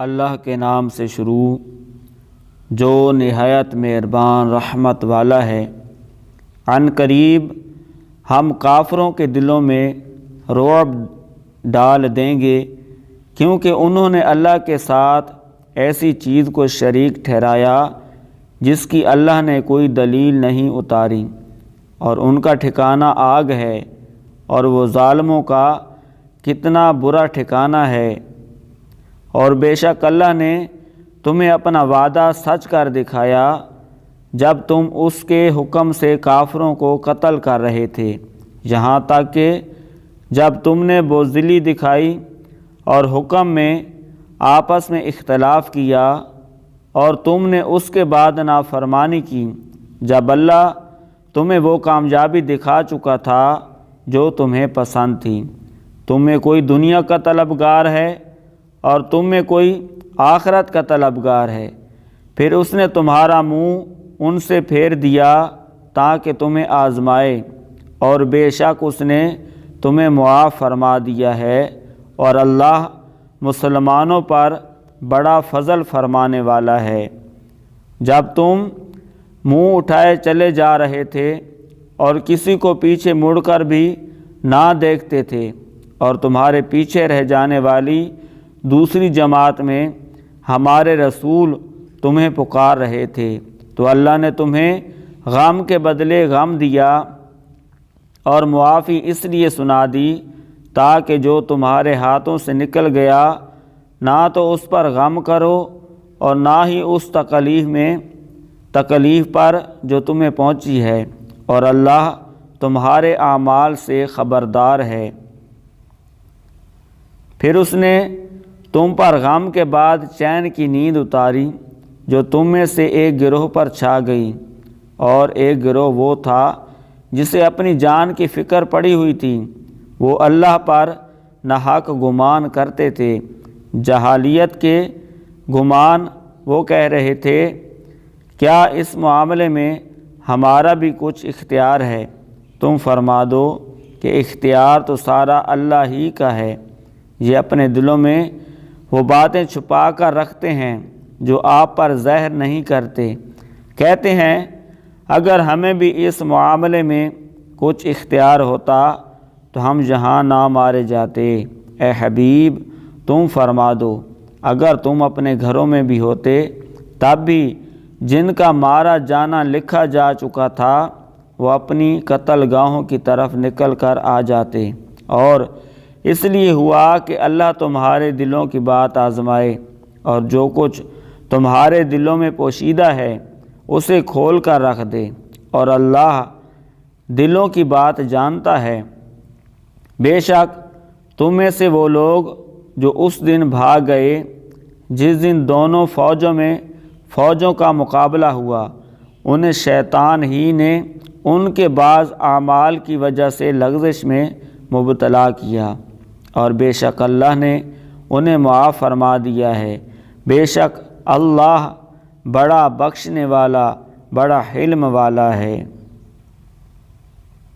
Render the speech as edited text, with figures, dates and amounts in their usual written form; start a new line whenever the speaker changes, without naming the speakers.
اللہ کے نام سے شروع جو نہایت مہربان رحمت والا ہے۔ عن قریب ہم کافروں کے دلوں میں رعب ڈال دیں گے، کیونکہ انہوں نے اللہ کے ساتھ ایسی چیز کو شریک ٹھہرایا جس کی اللہ نے کوئی دلیل نہیں اتاری، اور ان کا ٹھکانہ آگ ہے، اور وہ ظالموں کا کتنا برا ٹھکانہ ہے۔ اور بے شک اللہ نے تمہیں اپنا وعدہ سچ کر دکھایا جب تم اس کے حکم سے کافروں کو قتل کر رہے تھے، یہاں تک کہ جب تم نے بزدلی دکھائی اور حکم میں آپس میں اختلاف کیا، اور تم نے اس کے بعد نافرمانی کی جب اللہ تمہیں وہ کامیابی دکھا چکا تھا جو تمہیں پسند تھی۔ تم میں کوئی دنیا کا طلبگار ہے اور تم میں کوئی آخرت کا طلبگار ہے، پھر اس نے تمہارا منہ ان سے پھیر دیا تاکہ تمہیں آزمائے، اور بے شک اس نے تمہیں معاف فرما دیا ہے، اور اللہ مسلمانوں پر بڑا فضل فرمانے والا ہے۔ جب تم منہ اٹھائے چلے جا رہے تھے اور کسی کو پیچھے مڑ کر بھی نہ دیکھتے تھے، اور تمہارے پیچھے رہ جانے والی دوسری جماعت میں ہمارے رسول تمہیں پکار رہے تھے، تو اللہ نے تمہیں غم کے بدلے غم دیا اور معافی اس لیے سنا دی تاکہ جو تمہارے ہاتھوں سے نکل گیا نہ تو اس پر غم کرو اور نہ ہی اس تکلیف پر جو تمہیں پہنچی ہے، اور اللہ تمہارے اعمال سے خبردار ہے۔ پھر اس نے تم پر غم کے بعد چین کی نیند اتاری جو تم میں سے ایک گروہ پر چھا گئی، اور ایک گروہ وہ تھا جسے اپنی جان کی فکر پڑی ہوئی تھی، وہ اللہ پر ناحق گمان کرتے تھے، جہالیت کے گمان۔ وہ کہہ رہے تھے کیا اس معاملے میں ہمارا بھی کچھ اختیار ہے؟ تم فرما دو کہ اختیار تو سارا اللہ ہی کا ہے، یہ اپنے دلوں میں وہ باتیں چھپا کر رکھتے ہیں جو آپ پر ظاہر نہیں کرتے۔ کہتے ہیں اگر ہمیں بھی اس معاملے میں کچھ اختیار ہوتا تو ہم یہاں نہ مارے جاتے۔ اے حبیب تم فرما دو اگر تم اپنے گھروں میں بھی ہوتے تب بھی جن کا مارا جانا لکھا جا چکا تھا وہ اپنی قتل گاہوں کی طرف نکل کر آ جاتے، اور اس لیے ہوا کہ اللہ تمہارے دلوں کی بات آزمائے، اور جو کچھ تمہارے دلوں میں پوشیدہ ہے اسے کھول کر رکھ دے، اور اللہ دلوں کی بات جانتا ہے۔ بے شک تم میں سے وہ لوگ جو اس دن بھاگ گئے جس دن دونوں فوجوں کا مقابلہ ہوا، انہیں شیطان ہی نے ان کے بعض اعمال کی وجہ سے لغزش میں مبتلا کیا، اور بے شک اللہ نے انہیں معاف فرما دیا ہے۔ بے شک اللہ بڑا بخشنے والا بڑا حلم والا ہے۔